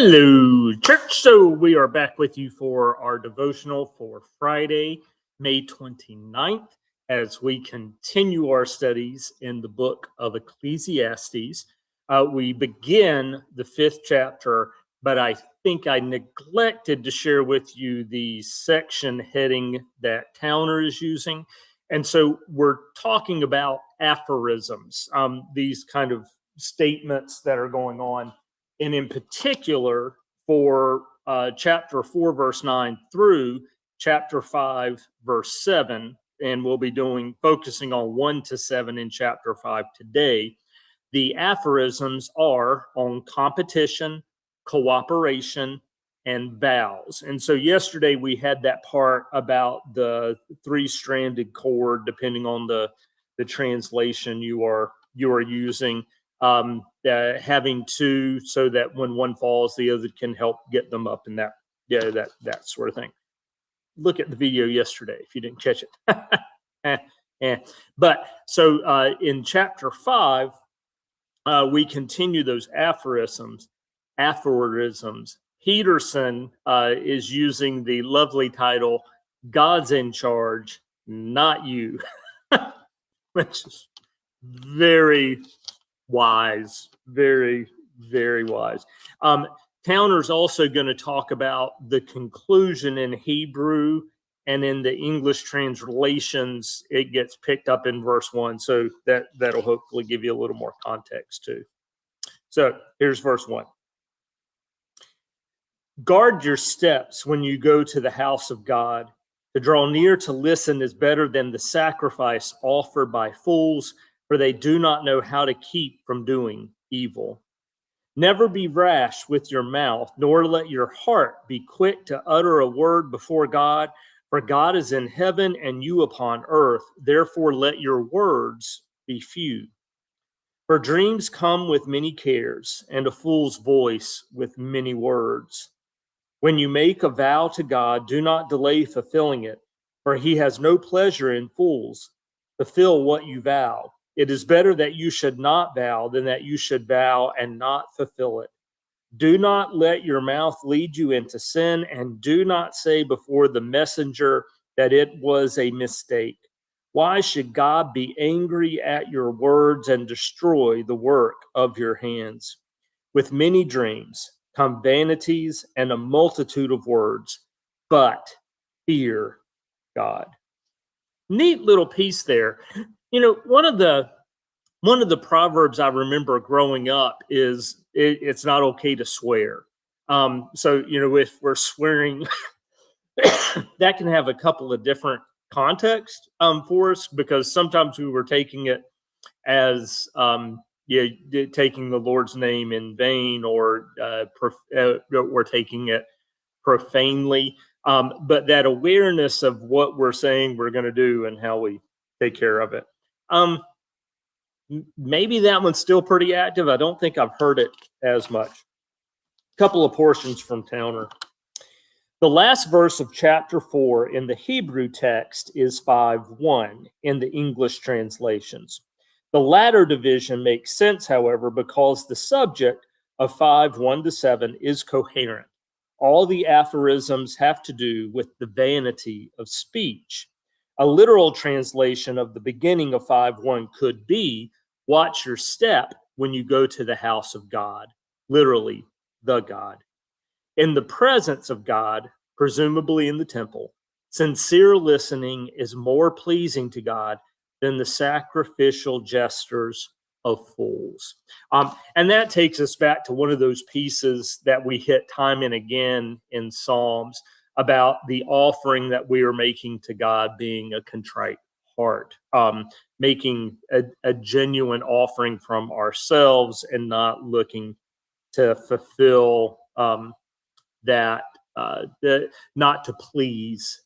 Hello, church. So we are back with you for our devotional for Friday, May 29th, as we continue our studies in the book of Ecclesiastes. We begin the 5th chapter, but I think I neglected to share with you the section heading that Towner is using. And so we're talking about aphorisms, these kind of statements that are going on. And in particular, for chapter 4, verse 9 through chapter 5, verse 7, and we'll be focusing on 1 to 7 in chapter 5 today. The aphorisms are on competition, cooperation, and vows. And so yesterday we had that part about the three-stranded cord, depending on the translation you are using. Having two so that when one falls, the other can help get them up, and that sort of thing. Look at the video yesterday if you didn't catch it. But so in chapter 5, we continue those aphorisms. Peterson is using the lovely title, "God's in charge, not you," which is very wise, very, very wise. Towner's also going to talk about the conclusion in Hebrew, and in the English translations, it gets picked up in verse 1. So that'll hopefully give you a little more context too. So here's verse 1. Guard your steps when you go to the house of God. To draw near to listen is better than the sacrifice offered by fools, for they do not know how to keep from doing evil. Never be rash with your mouth, nor let your heart be quick to utter a word before God, for God is in heaven and you upon earth. Therefore let your words be few. For dreams come with many cares, and a fool's voice with many words. When you make a vow to God, do not delay fulfilling it, for he has no pleasure in fools. Fulfill what you vow. It is better that you should not vow than that you should vow and not fulfill it. Do not let your mouth lead you into sin, and do not say before the messenger that it was a mistake. Why should God be angry at your words and destroy the work of your hands? With many dreams come vanities and a multitude of words, but fear God. Neat little piece there. You know, one of the proverbs I remember growing up is it's not okay to swear. So, you know, if we're swearing, that can have a couple of different contexts for us, because sometimes we were taking it as taking the Lord's name in vain, or we're taking it profanely. But that awareness of what we're saying we're going to do and how we take care of it. Maybe that one's still pretty active. I don't think I've heard it as much. A couple of portions from Towner. The last verse of chapter 4 in the Hebrew text is 5:1 in the English translations. The latter division makes sense, however, because the subject of 5:1 to 7 is coherent. All the aphorisms have to do with the vanity of speech. A literal translation of the beginning of 5:1 could be, watch your step when you go to the house of God, literally, the God. In the presence of God, presumably in the temple, sincere listening is more pleasing to God than the sacrificial gestures of fools. And that takes us back to one of those pieces that we hit time and again in Psalms about the offering that we are making to God being a contrite heart, making a genuine offering from ourselves and not looking to fulfill not to please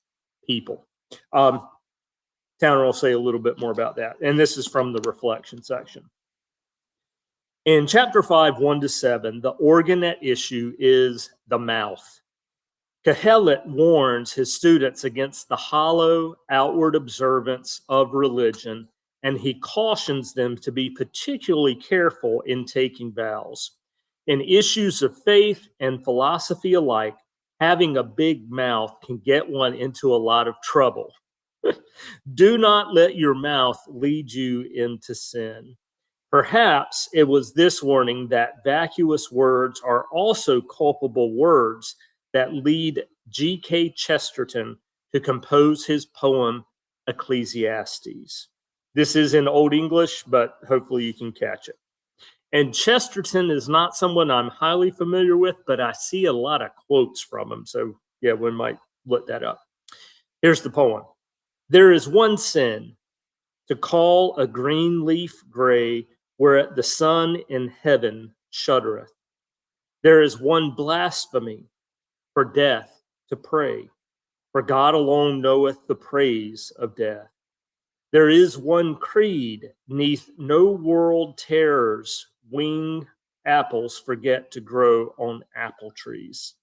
people. Towner will say a little bit more about that. And this is from the reflection section. In chapter 5, 1 to 7, the organ at issue is the mouth. Kohelet warns his students against the hollow, outward observance of religion, and he cautions them to be particularly careful in taking vows. In issues of faith and philosophy alike, having a big mouth can get one into a lot of trouble. Do not let your mouth lead you into sin. Perhaps it was this warning that vacuous words are also culpable words that lead G.K. Chesterton to compose his poem Ecclesiastes. This is in Old English, but hopefully you can catch it. And Chesterton is not someone I'm highly familiar with, but I see a lot of quotes from him. So, yeah, we might look that up. Here's the poem. There is one sin, to call a green leaf gray, whereat the sun in heaven shuddereth. There is one blasphemy, for death to pray, for God alone knoweth the praise of death. There is one creed, neath no world terrors wing apples forget to grow on apple trees.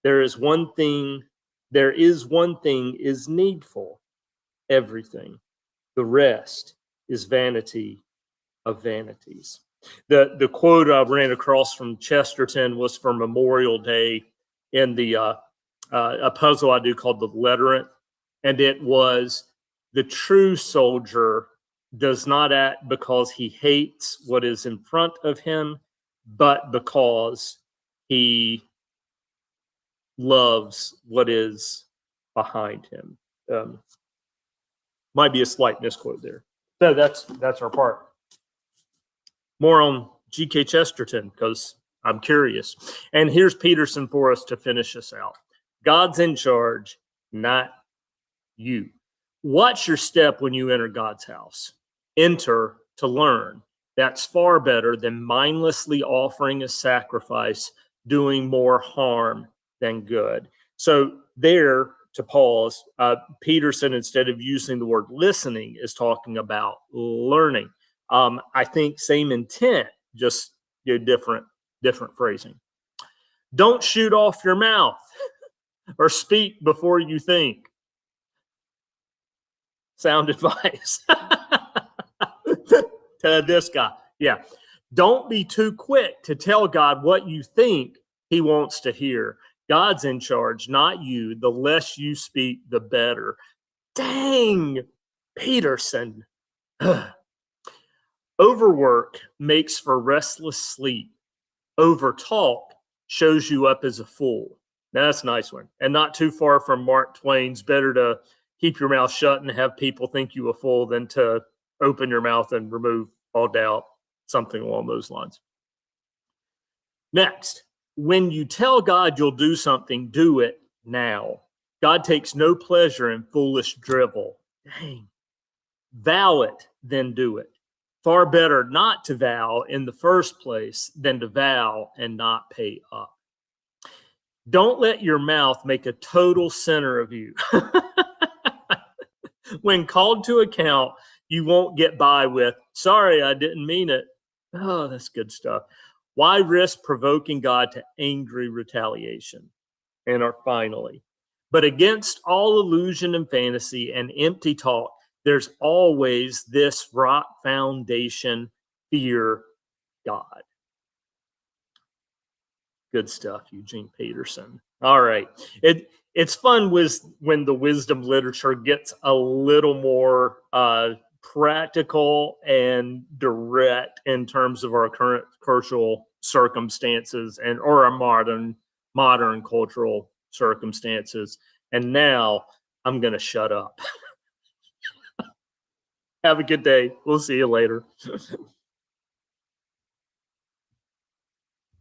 There is one thing is needful, everything. The rest is vanity of vanities. The quote I ran across from Chesterton was for Memorial Day in the a puzzle I do called the Letterant, and it was the true soldier does not act because he hates what is in front of him, but because he loves what is behind him. Might be a slight misquote there. So that's our part. More on G.K. Chesterton because I'm curious. And here's Peterson for us to finish us out. God's in charge, not you. Watch your step when you enter God's house. Enter to learn. That's far better than mindlessly offering a sacrifice, doing more harm than good. So there, to pause, Peterson, instead of using the word listening, is talking about learning. I think same intent, just different phrasing. Don't shoot off your mouth or speak before you think. Sound advice to this guy. Yeah. Don't be too quick to tell God what you think he wants to hear. God's in charge, not you. The less you speak, the better. Dang, Peterson. Overwork makes for restless sleep. Overtalk shows you up as a fool. Now, that's a nice one. And not too far from Mark Twain's better to keep your mouth shut and have people think you a fool than to open your mouth and remove all doubt, something along those lines. Next, when you tell God you'll do something, do it now. God takes no pleasure in foolish drivel. Dang. Vow it, then do it. Far better not to vow in the first place than to vow and not pay up. Don't let your mouth make a total sinner of you. When called to account, you won't get by with, sorry, I didn't mean it. Oh, that's good stuff. Why risk provoking God to angry retaliation? And finally, but against all illusion and fantasy and empty talk, there's always this rock foundation, fear God. Good stuff, Eugene Peterson. All right. It's fun when the wisdom literature gets a little more practical and direct in terms of our current cultural circumstances or our modern cultural circumstances. And now I'm going to shut up. Have a good day. We'll see you later.